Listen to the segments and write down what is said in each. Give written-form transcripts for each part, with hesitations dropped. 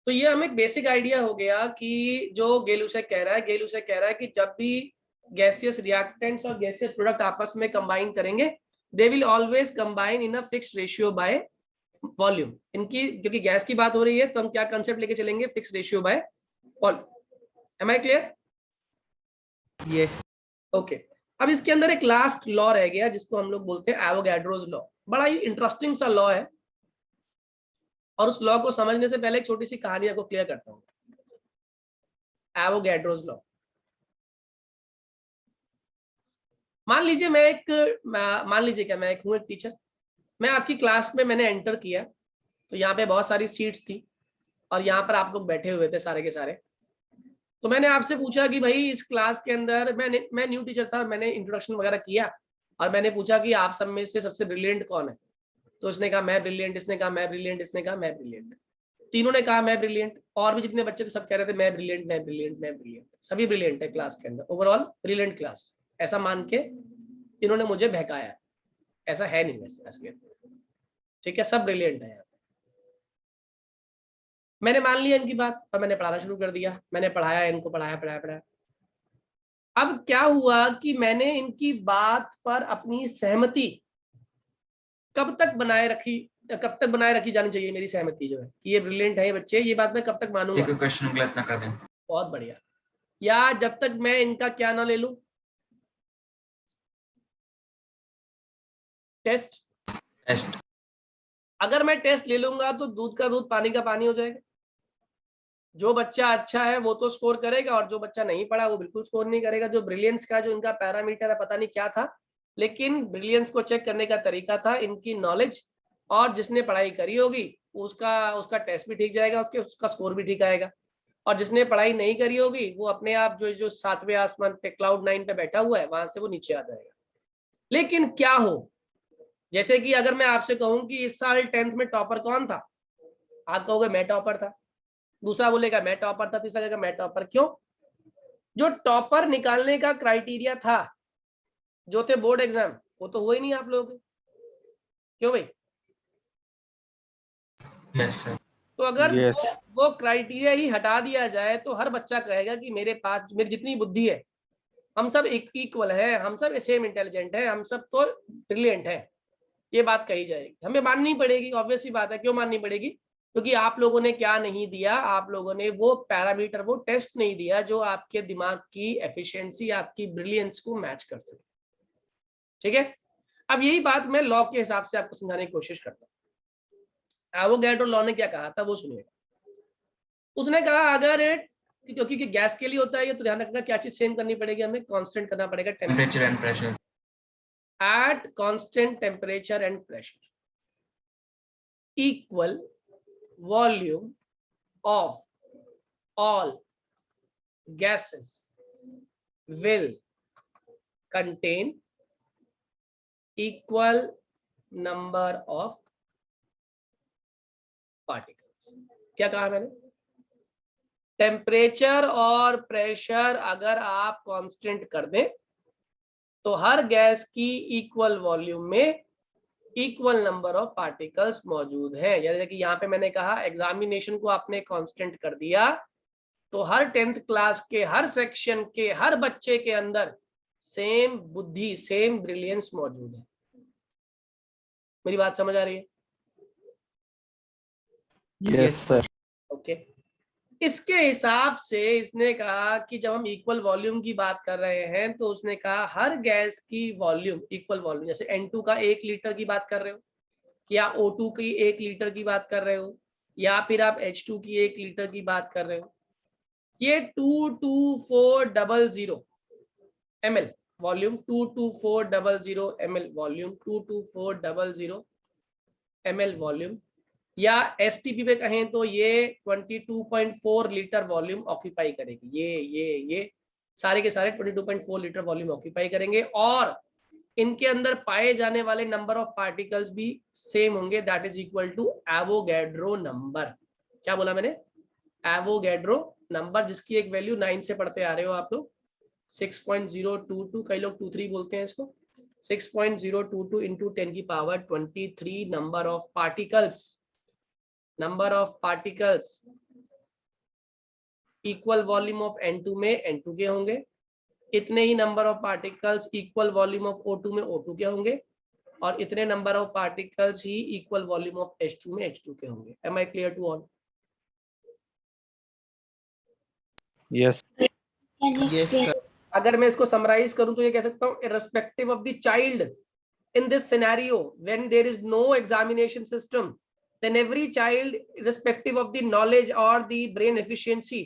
तो ये हमें एक बेसिक आइडिया हो गया कि जो गेलुसेक कह रहा है कि जब भी गैसियस रिएक्टेंट्स और गैसियस प्रोडक्ट आपस में कंबाइन करेंगे, they will always combine in a fixed ratio by volume. इनकी क्योंकि गैस की बात हो रही है तो हम क्या कंसेप्ट लेके चलेंगे, fixed ratio by volume. Am I clear? Yes. Okay, अब इसके अंदर एक लास्ट लॉ रह गया जिसको हम लोग बोलते हैं एवोगैड्रोस लॉ। बड़ा ही इंटरेस्टिंग सा लॉ है, और उस लॉ को समझने से पहले एक छोटी सी कहानी आपको क्लियर करता हूँ। एवोगैड्रोस लॉ, मान लीजिए मैं एक हूँ एक टीचर, मैं आपकी क्लास में मैंने एंटर किया, तो यहाँ पे बहुत सारी सीट्स थी और यहाँ पर आप लोग बैठे हुए थे सारे के सारे। तो मैंने आपसे पूछा कि भाई इस क्लास के अंदर मैं न्यू टीचर था, मैंने इंट्रोडक्शन वगैरह किया और मैंने पूछा कि आप सब में से सबसे ब्रिलियंट कौन है। तो उसने कहा मैं ब्रिलियंट, इसने कहा मैं ब्रिलियंट, इसने कहा मैं ब्रिलियंट। तीनों ने कहा मैं ब्रिलियंट, और भी जितने बच्चे थे सब कह रहे थे मैं ब्रिलियंट मैं ब्रिलियंट मैं ब्रिलियंट। सभी ब्रिलियंट है क्लास के अंदर, ओवरऑल ब्रिलियंट क्लास, ऐसा मान के इन्होंने मुझे बहकाया। ऐसा है नहीं वैसे असलियत, ठीक है, सब ब्रिलियंट है। मैंने मान लिया इनकी बात और मैंने पढ़ाना शुरू कर दिया, मैंने पढ़ाया इनको, पढ़ाया। अब क्या हुआ कि मैंने इनकी बात पर अपनी सहमति कब तक बनाए रखी जानी चाहिए, मेरी सहमति जो है कि ये ब्रिलियंट है ये बच्चे, ये बात मैं कब तक मानूंगा? क्वेश्चन गलत ना कर दें। बहुत बढ़िया। या जब तक मैं इनका क्या ना ले लूं, टेस्ट। अगर मैं टेस्ट ले लूंगा तो दूध का दूध पानी का पानी हो जाएगा। जो बच्चा अच्छा है वो तो स्कोर करेगा और जो बच्चा नहीं पढ़ा वो बिल्कुल स्कोर नहीं करेगा। जो ब्रिलियंस का जो इनका पैरामीटर है पता नहीं क्या था, लेकिन ब्रिलियंस को चेक करने का तरीका था इनकी नॉलेज, और जिसने पढ़ाई करी होगी उसका टेस्ट भी ठीक जाएगा, उसका स्कोर भी ठीक आएगा। और जिसने पढ़ाई नहीं करी होगी वो अपने आप जो 7वें आसमान पे क्लाउड 9 पे बैठा हुआ है वहां से वो नीचे आ जाएगा। लेकिन क्या हो, जैसे कि अगर मैं आपसे कहूं कि इस साल 10th में टॉपर कौन था, आप कहोगे मैं टॉपर था, दूसरा बोलेगा मैं टॉपर था, तीसरा कहेगा मैं टॉपर। क्यों? जो टॉपर निकालने का क्राइटेरिया था, जो थे बोर्ड एग्जाम, वो तो हुआ ही नहीं आप लोगों के। क्यों भाई? Yes sir. तो अगर वो क्राइटेरिया ही हटा दिया जाए तो हर बच्चा कहेगा कि मेरे पास मेरी जितनी बुद्धि है, हम सब इक्वल है, हम सब सेम इंटेलिजेंट है, हम सब तो ब्रिलियंट है, ये बात कही जाएगी, हमें माननी पड़ेगी। ऑब्वियस सी बात है, क्यों माननी पड़ेगी? क्योंकि आप लोगों ने क्या नहीं दिया, आप लोगों ने वो पैरामीटर, वो टेस्ट नहीं दिया जो आपके दिमाग की एफिशिएंसी, आपकी ब्रिलियंस को मैच कर सके। ठीक है, अब यही बात मैं लॉ के हिसाब से आपको समझाने की कोशिश करता हूँ। एवोगैड्रो लॉ ने क्या कहा था वो सुनिएगा। उसने कहा अगर क्योंकि गैस के लिए होता है ये, तो ध्यान रखना क्या चीज सेम करनी पड़ेगी, हमें कांस्टेंट करना पड़ेगा, temperature and pressure. At constant temperature and pressure equal volume of all gases will contain equal number of particles। क्या कहा मैंने? टेम्परेचर और प्रेशर अगर आप कांस्टेंट कर दें तो हर गैस की इक्वल वॉल्यूम में इक्वल नंबर ऑफ पार्टिकल्स मौजूद है। जैसे कि यहाँ पे मैंने कहा एग्जामिनेशन को आपने कांस्टेंट कर दिया तो हर 10th क्लास के हर सेक्शन के हर बच्चे के अंदर सेम बुद्धि, सेम ब्रिलियंस मौजूद है। मेरी बात समझ आ रही है? Yes sir. ओके, इसके हिसाब से इसने कहा कि जब हम इक्वल वॉल्यूम की बात कर रहे हैं तो उसने कहा हर गैस की वॉल्यूम इक्वल वॉल्यूम, जैसे N2 का 1 लीटर की बात कर रहे हो, या O2 की 1 लीटर की बात कर रहे हो, या फिर आप H2 की 1 लीटर की बात कर रहे हो, ये 22400 ml volume, 22400 ml volume, 22400 ml volume, या एसटीपी पे कहें तो ये 22.4 लीटर वॉल्यूम ऑक्यूपाई करेगी। ये सारे के सारे 22.4 लीटर वॉल्यूम ऑक्यूपाई करेंगे, और इनके अंदर पाए जाने वाले नंबर ऑफ पार्टिकल्स भी सेम होंगे, that is equal to Avogadro number. क्या बोला मैंने? एवोगैड्रो नंबर, जिसकी एक वैल्यू 9 से पढ़ते आ रहे हो आप लोग, 6.022, कई लोग 23 बोलते हैं इसको, 6.022 इंटू 10 की power 23 number of particles equal volume of N2 में N2 के होंगे, इतने ही number of particles equal volume of O2 में O2 के होंगे, और इतने नंबर ऑफ पार्टिकल्स ही इक्वल वॉल्यूम ऑफ H2 में H2 के होंगे। Am I clear to all? Yes. Yes, sir. अगर मैं इसको समराइज करूं तो ये कह सकता हूं irrespective of the child in this scenario when there is no examination system, then every child irrespective of the knowledge or the brain efficiency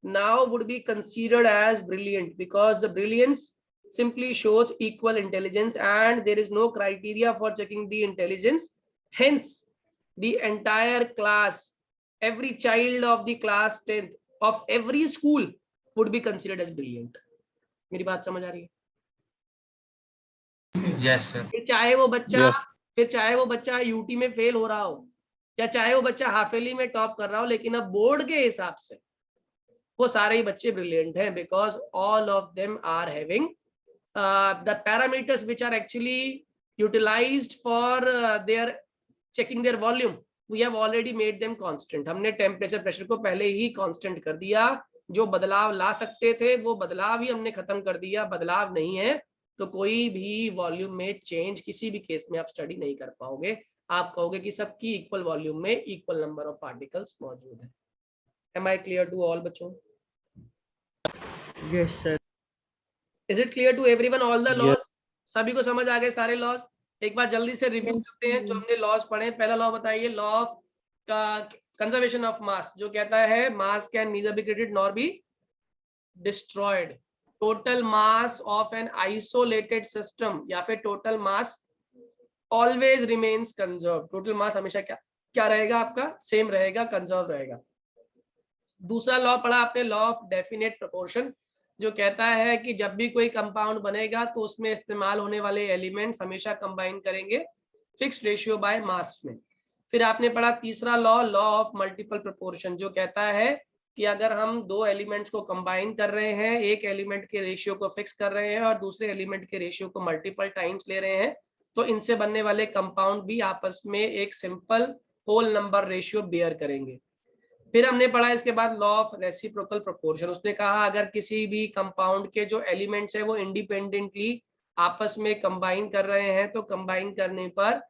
now would be considered as brilliant, because the brilliance simply shows equal intelligence and there is no criteria for checking the intelligence. Hence the entire class, every child of the class 10th of every school would be considered as brilliant. मेरी बात समझ आ रही है? Yes, sir. फिर चाहे वो बच्चा Yes. फिर चाहे वो बच्चा यूटी में फेल हो रहा हो, या चाहे वो बच्चा हाफेली में टॉप कर रहा हो, लेकिन अब बोर्ड के हिसाब से वो सारे ही बच्चे ब्रिलियंट हैं, because all of them are having the parameters which are actually utilized for their checking their volume, we have already made them constant. हमने टेम्परेचर प्रेशर को पहले ही कांस्टेंट कर दिया, जो बदलाव ला सकते थे वो बदलाव ही हमने खत्म कर दिया। बदलाव नहीं है तो कोई भी वॉल्यूम में चेंज किसी भी केस में आप स्टडी नहीं कर पाओगे। आप कहोगे कि सबकी इक्वल वॉल्यूम में इक्वल नंबर ऑफ पार्टिकल्स मौजूद है। Am I clear to all बच्चों? Yes, sir. Is it clear to everyone all the Yes. Laws? सभी को समझ आ गए सारे लॉज? एक बार जल्दी से रिव्यू करते हैं जो हमने लॉज पढ़े। पहला लॉ बताइए, law of conservation of mass, जो कहता है मास can neither be created nor be destroyed. Total mass of an isolated system या फिर total mass always remains conserve. Total mass हमेशा क्या रहेगा आपका? सेम रहेगा, कंजर्व रहेगा। दूसरा लॉ पढ़ा आपने, लॉ ऑफ डेफिनेट प्रोपोर्शन, जो कहता है कि जब भी कोई कंपाउंड बनेगा तो उसमें इस्तेमाल होने वाले एलिमेंट्स हमेशा कंबाइन करेंगे फिक्स्ड रेशियो बाय मास में। फिर आपने पढ़ा तीसरा law, law of multiple proportion, जो कहता है कि अगर हम दो एलिमेंट्स को कंबाइन कर रहे हैं, एक एलिमेंट के रेशियो को फिक्स कर रहे हैं और दूसरे एलिमेंट के रेशियो को मल्टीपल टाइम्स ले रहे हैं, तो इनसे बनने वाले कंपाउंड भी आपस में एक simple whole number ratio bear करेंगे। फिर हमने पढ़ा इसके बाद लॉ ऑफ रेसिप्रोकल प्रोपोर्शन। उसने कहा अगर किसी भी कंपाउंड के जो एलिमेंट्स है वो इंडिपेंडेंटली आपस में कंबाइन कर रहे हैं, तो कंबाइन करने पर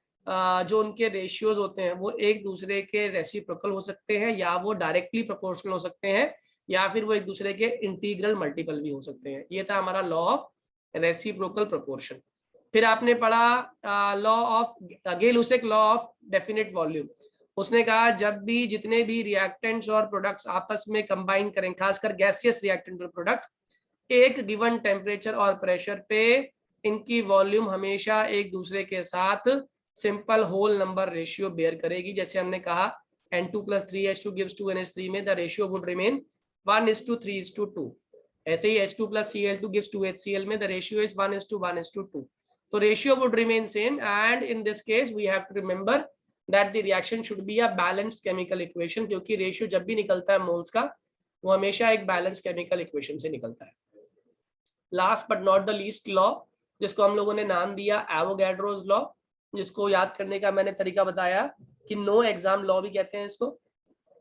जो उनके रेशियोज होते हैं वो एक दूसरे के रेसिप्रोकल हो सकते हैं, या वो डायरेक्टली प्रोपोर्शनल हो सकते हैं, या फिर वो एक दूसरे के इंटीग्रल मल्टीपल भी हो सकते हैं। ये था हमारा लॉ ऑफ रेसिप्रोकल प्रोपोर्शन। फिर आपने पढ़ा law of Gay Lussac law of definite volume. उसने कहा जब भी जितने भी रिएक्टेंट्स और प्रोडक्ट्स आपस में कंबाइन करें, खासकर गैसियस रिएक्टेंट और प्रोडक्ट, एक गिवन टेम्परेचर और प्रेशर पे इनकी वॉल्यूम हमेशा एक दूसरे के साथ simple whole number ratio bear करेगी। जैसे हमने कहा N2 + 3H2 gives 2NH3 में द रेशियो वुड रिमेन 1:3:2। ऐसे ही H2 + Cl2 gives 2HCl में द रेशियो इज 1:1:2। तो ratio would remain same, and in this case we have to remember that the reaction should be a balanced chemical equation, क्योंकि ratio जब भी निकलता है moles का वो हमेशा एक बैलेंस केमिकल इक्वेशन से निकलता है। Last but not the least law, जिसको हम लोगों ने नाम दिया एवोगैड्रोस लॉ, जिसको याद करने का मैंने तरीका बताया कि नो एग्जाम लॉ भी कहते हैं इसको।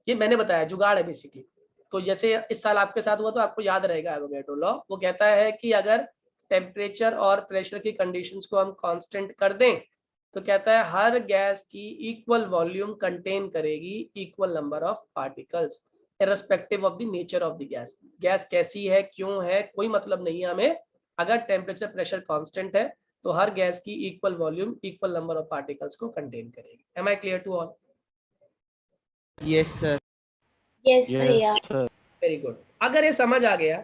ये मैंने बताया, जुगाड़ है बेसिकली। तो जैसे इस साल आपके साथ हुआ तो आपको याद रहेगा एवोगैड्रो लॉ। वो कहता है कि अगर टेम्परेचर और प्रेशर की कंडीशंस को हम कांस्टेंट कर दें तो कहता है हर गैस की इक्वल वॉल्यूम कंटेन करेगी equal number of particles irrespective of the nature of the gas. Gas कैसी है, क्यों है, कोई मतलब नहीं है हमें। अगर टेम्परेचर प्रेशर कांस्टेंट है तो हर गैस की equal volume equal number of particles को कंटेन करेगी। Am I clear to all? Yes, sir. Yes, Yes, भैया। sir. Very good. अगर ये समझ आ गया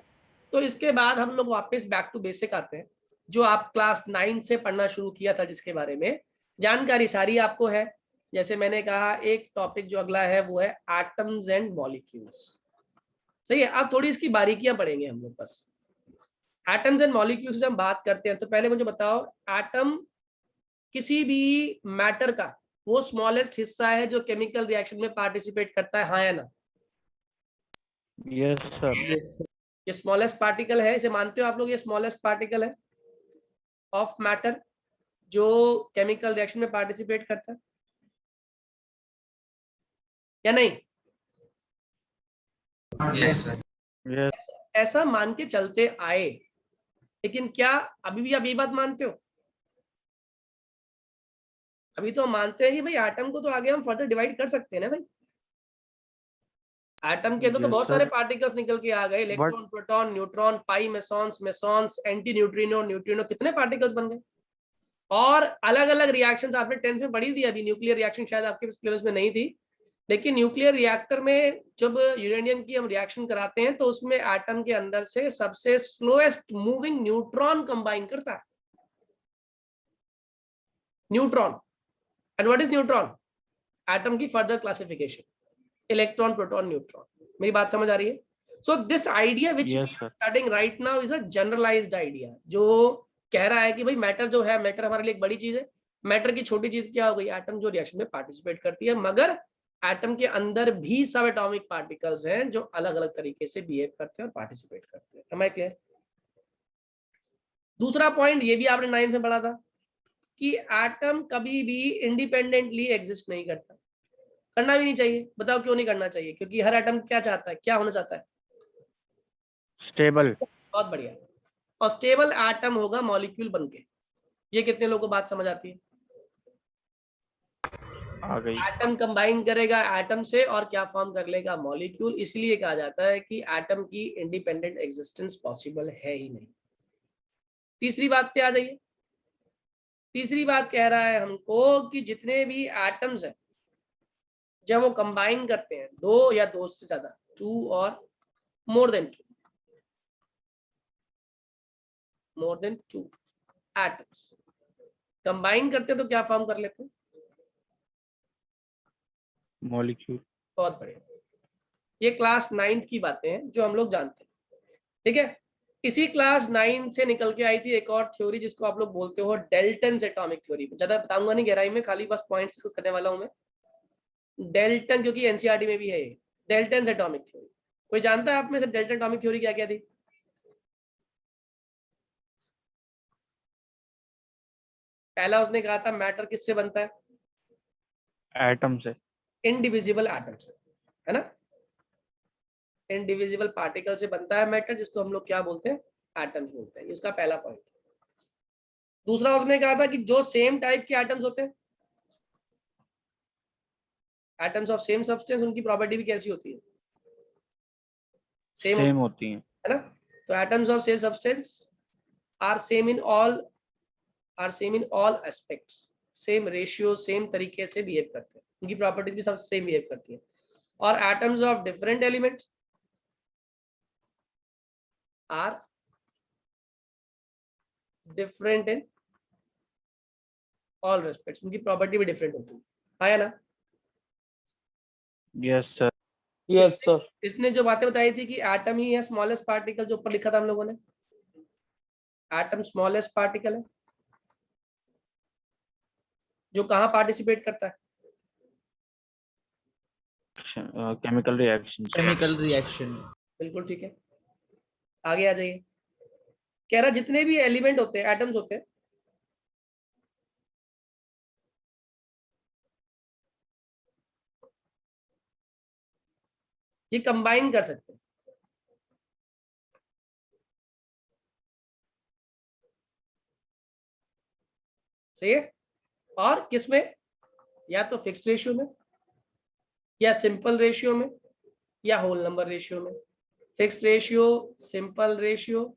तो इसके बाद हम लोग वापस बैक टू बेसिक आते हैं, जो आप क्लास 9 से पढ़ना शुरू किया था, जिसके बारे में जानकारी सारी आपको है। जैसे मैंने कहा एक टॉपिक जो अगला है वो है एटम्स एंड मॉलिक्यूल्स। सही है, अब थोड़ी इसकी बारीकियां पढ़ेंगे हम लोग। बस एटम्स एंड मॉलिक्यूल्स जब हम बात करते हैं तो पहले मुझे बताओ, एटम किसी भी मैटर का वो स्मॉलेस्ट हिस्सा है जो केमिकल रिएक्शन में पार्टिसिपेट करता है, हाँ या ना? Yes, sir. ये स्मॉलेस्ट पार्टिकल है, इसे मानते हो आप लोग? ये स्मॉलेस्ट पार्टिकल है ऑफ मैटर जो केमिकल रिएक्शन में पार्टिसिपेट करता है या नहीं? Yes, sir. Yes. ऐसा मान के चलते आए, लेकिन क्या अभी भी आप ये बात मानते हो? अभी तो हम मानते हैं कि भाई एटम को तो आगे हम फर्दर डिवाइड कर सकते हैं ना भाई। एटम के तो Yes, बहुत sir. सारे पार्टिकल्स निकल के आ गए, इलेक्ट्रॉन, प्रोटॉन, न्यूट्रॉन, पाई, मेसॉन्स, एंटी न्यूट्रिनो, न्यूट्रिनो, कितने पार्टिकल्स बन गए। और अलग अलग रिएक्शंस आपने 10th में पढ़ी थी। अभी न्यूक्लियर रिएक्शन शायद आपके सिलेबस में नहीं थी, लेकिन न्यूक्लियर रिएक्टर में जब यूरेनियम की हम रिएक्शन कराते हैं तो उसमें एटम के अंदर से सबसे स्लोएस्ट मूविंग न्यूट्रॉन कंबाइन करता है, neutron. And what is neutron? Atom की further classification, electron, proton, neutron. मेरी बात समझ आ रही है? So this idea which we are studying right now is a generalised idea, जो कह रहा है कि भाई मैटर जो है, मैटर हमारे लिए एक बड़ी चीज है। मैटर की छोटी चीज क्या हो गई? एटम, जो रिएक्शन में पार्टिसिपेट करती है, मगर एटम के अंदर भी सब एटॉमिक पार्टिकल्स हैं जो अलग अलग तरीके से बिहेव करते हैं और पार्टिसिपेट करते हैं। Am I clear? दूसरा पॉइंट ये भी आपने 9th में पढ़ा था कि एटम कभी भी इंडिपेंडेंटली एग्जिस्ट नहीं करता, करना भी नहीं चाहिए। बताओ क्यों नहीं करना चाहिए? क्योंकि हर एटम क्या चाहता है, क्या होना चाहता है? Stable. बहुत बढ़िया। और स्टेबल एटम होगा मॉलिक्यूल बनके। ये कितने लोगों को बात समझ आती है? आ गई. एटम कंबाइन करेगा एटम से और क्या फॉर्म कर लेगा? मॉलिक्यूल। इसलिए कहा जाता है कि एटम की इंडिपेंडेंट एग्जिस्टेंस पॉसिबल है ही नहीं। तीसरी बात पे आ जाइए। तीसरी बात कह रहा है हमको कि जितने भी एटम्स हैं जब वो कंबाइन करते हैं, दो या दो से ज्यादा, टू और more than two atoms combine करते हैं तो क्या फॉर्म कर लेते हैं? Molecule. बहुत बढ़िया। ये क्लास 9th की बातें हैं जो हम लोग जानते हैं, ठीक है। इसी क्लास 9 से निकल के आई थी एक और थ्योरी जिसको आप लोग बोलते हो डेल्टन्स एटॉमिक थ्योरी। ज्यादा बताऊंगा नहीं गहराई में, खाली बस पॉइंट्स डिस्कस करने वाला हूं मैं। डेल्टन, क्योंकि एनसीईआरटी में भी है ये डेल्टन्स एटॉमिक थ्योरी। कोई जानता है आप में से डेल्टन एटॉमिक थ्योरी क्या क्या थी? पहला उसने कहा था मैटर किससे बनता है? Atom से. इनडिविजिबल एटम से, है ना। इनडिविजिबल पार्टिकल से बनता है मैटर, जिसको हम लोग क्या बोलते हैं? एटम्स बोलते हैं। ये उसका पहला पॉइंट। दूसरा उसने कहा था कि जो सेम टाइप के एटम्स होते हैं, एटम्स ऑफ सेम सब्सटेंस, उनकी प्रॉपर्टी भी कैसी होती है? Same होती हैं. है ना। तो atoms of same substance are same in all aspects, same ratio, same तरीके से बिहेव करते हैं, उनकी प्रॉपर्टीज भी सब सेम बिहेव करती है। और atoms of different elements are different in all respects, उनकी प्रॉपर्टी भी डिफरेंट होती है। आया ना? Yes, sir. Yes, sir. इसने जो बातें बताई थी कि एटम ही है स्मॉलेस्ट पार्टिकल, जो ऊपर लिखा था हम लोगों ने, एटम स्मॉलेस्ट पार्टिकल है जो कहाँ पार्टिसिपेट करता है? Chemical reactions. Chemical reaction. बिल्कुल ठीक है। आगे आ जाइए। कह रहा जितने भी एलिमेंट होते हैं, एटम्स होते हैं, ये कंबाइन कर सकते हैं। सही है। और किसमें? या तो फिक्स रेशियो में, या सिंपल रेशियो में, या होल नंबर रेशियो में। फिक्स रेशियो, सिंपल रेशियो,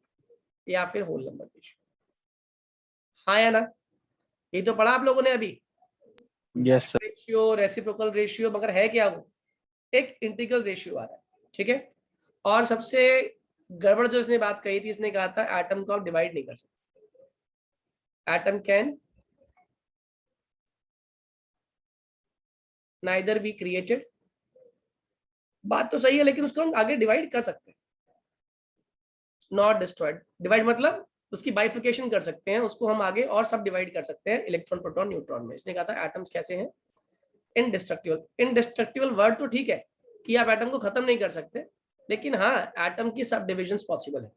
या फिर होल नंबर रेशियो। हाँ या ना? ये तो पढ़ा आप लोगों ने अभी। Yes, sir. Ratio, reciprocal ratio, मगर है क्या वो? एक इंटीग्रल रेशियो आ रहा है, ठीक है। और सबसे गड़बड़ जो इसने बात कही थी, इसने कहा था एटम को आप डिवाइड नहीं कर सकते। Atom can neither be created. बात तो सही है, लेकिन उसको हम आगे डिवाइड कर सकते हैं, नॉट डिस्ट्रॉयड। डिवाइड मतलब उसकी बाइफिकेशन कर सकते हैं, उसको हम आगे और सब डिवाइड कर सकते हैं, इलेक्ट्रॉन, प्रोटॉन, न्यूट्रॉन में। इसने कहा था एटम्स कैसे हैं? इनडिस्ट्रक्टिबल। इनडिस्ट्रक्टिबल वर्ड तो ठीक है कि आप एटम को खत्म नहीं कर सकते, लेकिन हाँ, एटम की सब डिविजन पॉसिबल है।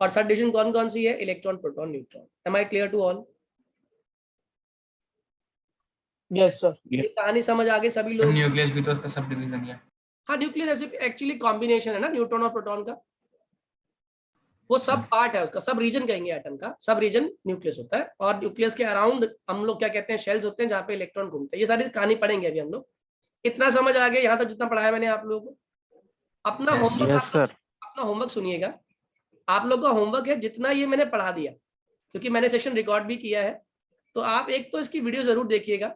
और सब डिविजन कौन कौन सी है? Electron, proton, neutron. Am I clear to all? Yes, sir. ये कहानी समझ आ गई सभी लोग? न्यूक्लियस भी तो उसका सब डिवीजन है। हाँ, न्यूक्लियस एक्चुअली कॉम्बिनेशन है ना न्यूट्रॉन और प्रोटॉन का। वो सब पार्ट है उसका, सब रीजन कहेंगे एटम का, सब रीजन न्यूक्लियस होता है, और न्यूक्लियस के अराउंड हम लोग क्या कहते हैं, शेल्स होते हैं जहाँ पे इलेक्ट्रॉन घूमते हैं। ये सारी कहानी पढ़ेंगे अभी हम लोग। इतना समझ आ गया यहाँ तक जितना पढ़ाया मैंने आप लोगों को? अपना होमवर्क Yes, sir. अपना होमवर्क सुनिएगा। आप लोग का होमवर्क है जितना ये मैंने पढ़ा दिया, क्योंकि मैंने सेशन रिकॉर्ड भी किया है, तो आप एक तो इसकी वीडियो जरूर देखिएगा,